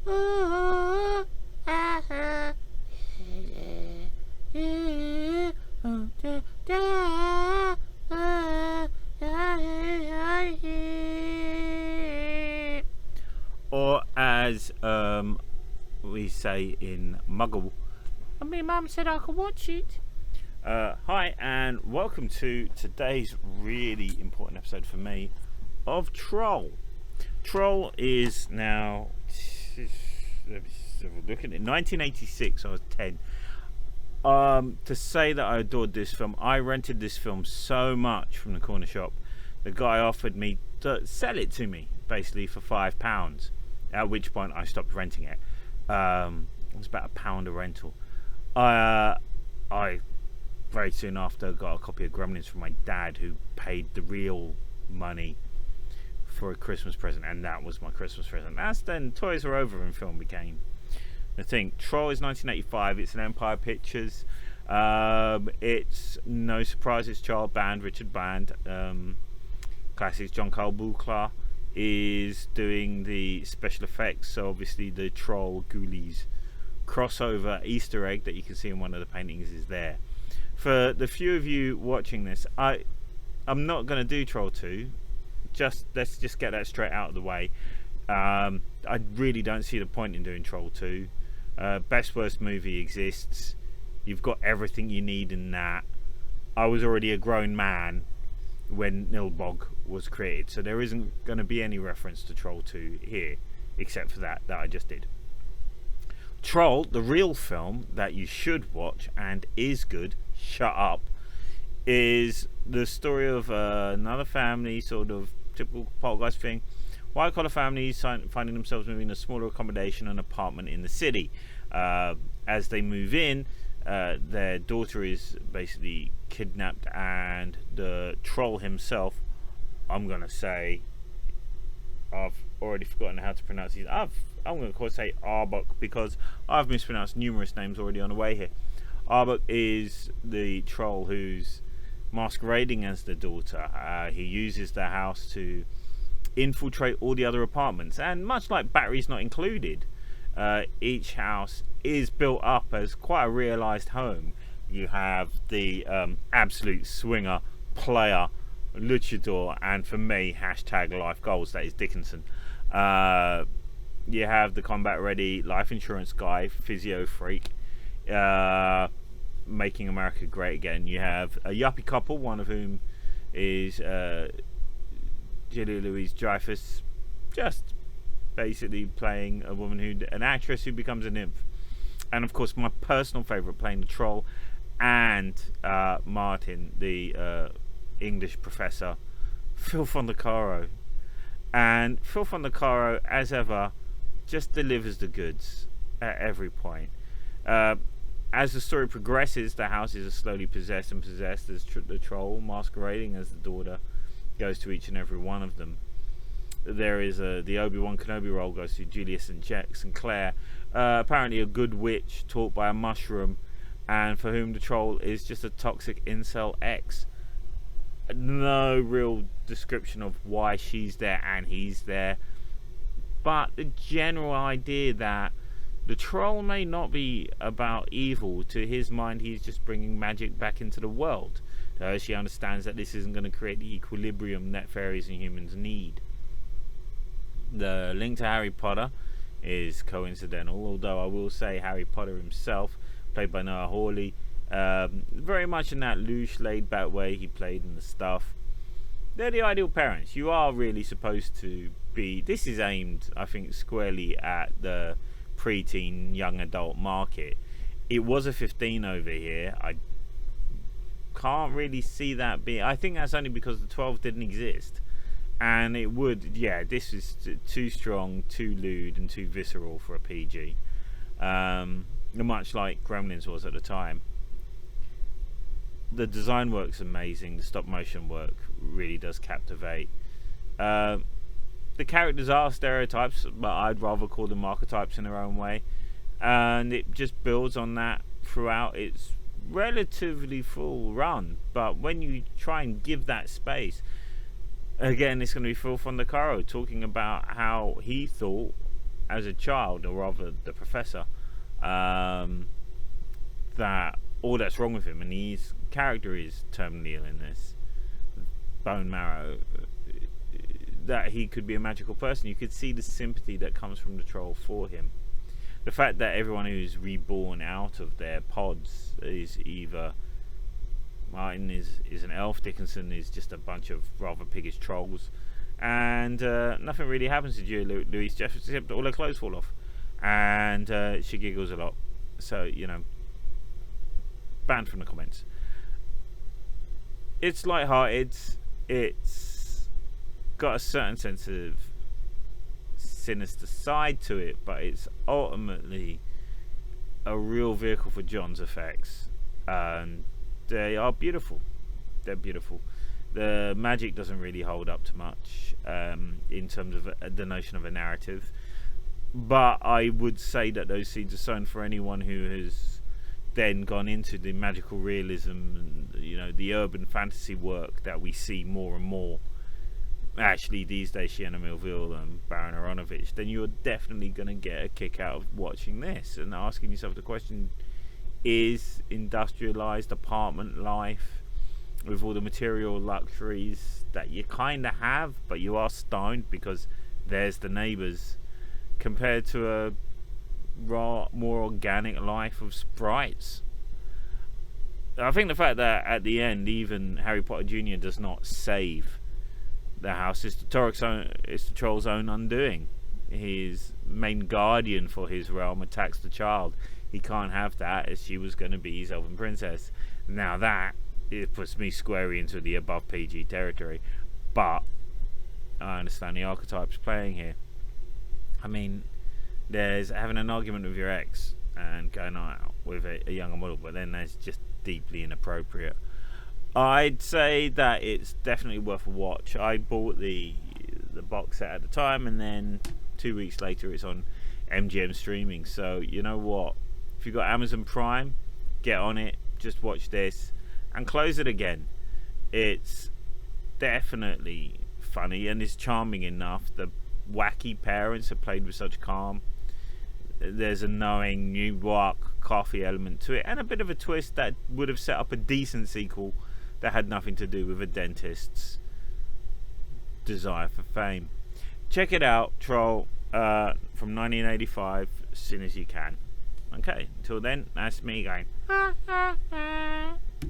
Or as we say in Muggle, my mum said I could watch it. Hi and welcome to today's really important episode for me of Trooll. Trooll is now, look at it, 1986. I was 10. To say that I adored this film, I rented this film so much from the corner shop. The guy offered me to sell it to me, basically for £5. At which point I stopped renting it. It was about £1 a rental. I very soon after got a copy of Gremlins from my dad, who paid the real money for a Christmas present, and that was my Christmas present. That's then toys were over and film became the thing. Trooll is 1985. It's an Empire Pictures. It's no surprise it's child band Richard Band. Classics. John Carl Buchla is doing the special effects, so obviously the Trooll ghoulies crossover Easter egg that you can see in one of the paintings is there. For the few of you watching this, I'm not going to do Trooll 2. Let's just get that straight out of the way. I really don't see the point in doing Trooll 2. Best worst movie exists. You've got everything you need in that. I was already a grown man when Nilbog was created, so there isn't going to be any reference to Trooll 2 here, except for that I just did. Trooll, the real film that you should watch and is good, shut up, is the story of another family, sort of typical poltergeist thing. White collar families finding themselves moving in a smaller accommodation, an apartment in the city. As they move in, their daughter is basically kidnapped, and the Trooll himself, I'm gonna say, I've already forgotten how to pronounce these. I'm gonna say Arbok, because I've mispronounced numerous names already on the way here. Arbok is the Trooll who's masquerading as the daughter. He uses the house to infiltrate all the other apartments, and much like Batteries Not Included, each house is built up as quite a realised home. You have the absolute swinger, player, luchador, and for me, hashtag life goals, that is Dickinson. You have the combat ready life insurance guy, physio freak, making America great again. You have a yuppie couple, one of whom is Julia Louis-Dreyfus, just basically playing a woman an actress who becomes a nymph. And of course, my personal favourite, playing the Trooll, and Martin, the English professor, Phil Fondacaro. And Phil Fondacaro, as ever, just delivers the goods at every point. As the story progresses, the houses are slowly possessed as the Trooll, masquerading as the daughter, goes to each and every one of them. There is the Obi-Wan Kenobi role goes to Julius and Sinclair, apparently a good witch taught by a mushroom, and for whom the Trooll is just a toxic incel ex. No real description of why she's there and he's there, but the general idea that the Trooll may not be about evil. To his mind, he's just bringing magic back into the world. Though she understands that this isn't going to create the equilibrium that fairies and humans need. The link to Harry Potter is coincidental, although I will say Harry Potter himself, played by Noah Hawley, very much in that loose, laid-back way he played in the stuff. They're the ideal parents. You are really supposed to be... This is aimed, I think, squarely at the preteen, young adult market. It was a 15 over here. I can't really see that being... I think that's only because the 12 didn't exist. And it would... Yeah, this is too strong, too lewd, and too visceral for a PG. Much like Gremlins was at the time. The design work's amazing. The stop motion work really does captivate. The characters are stereotypes, but I'd rather call them archetypes in their own way. And it just builds on that throughout its relatively full run. But when you try and give that space, again, it's going to be Phil Fondacaro talking about how he thought as a child, or rather the professor, that all that's wrong with him, and his character is terminally ill in this, bone marrow, that he could be a magical person. You could see the sympathy that comes from the troll for him. The fact that everyone who's reborn out of their pods is either Martin is an elf, Dickinson is just a bunch of rather piggish trolls, and nothing really happens to Julia Louise Jeffers except all her clothes fall off, and she giggles a lot. So, you know, banned from the comments. It's light-hearted. It's got a certain sense of sinister side to it, but it's ultimately a real vehicle for John's effects, and they are beautiful. They're beautiful. The magic doesn't really hold up to much in terms of the notion of a narrative, but I would say that those seeds are sown for anyone who has then gone into the magical realism and, you know, the urban fantasy work that we see more and more actually these days, Sienna Millville and Baron Aronovich. Then you're definitely going to get a kick out of watching this and asking yourself the question, is industrialized apartment life with all the material luxuries that you kind of have but you are stoned because there's the neighbors, compared to a raw, more organic life of sprites? I think the fact that at the end even Harry Potter Jr. does not save the house is the troll's own undoing. His main guardian for his realm attacks the child. He can't have that, as she was going to be his elven princess. Now that, it puts me squarely into the above PG territory, but I understand the archetypes playing here. I mean, there's having an argument with your ex and going out with a younger model, but then that's just deeply inappropriate. I'd say that it's definitely worth a watch. I bought the box set at the time, and then 2 weeks later it's on MGM streaming. So you know what, if you've got Amazon Prime, get on it, just watch this and close it again. It's definitely funny and it's charming enough. The wacky parents are played with such calm. There's a knowing New York coffee element to it, and a bit of a twist that would have set up a decent sequel that had nothing to do with a dentist's desire for fame. Check it out, Troll, from 1985, as soon as you can. Okay, until then, that's me going.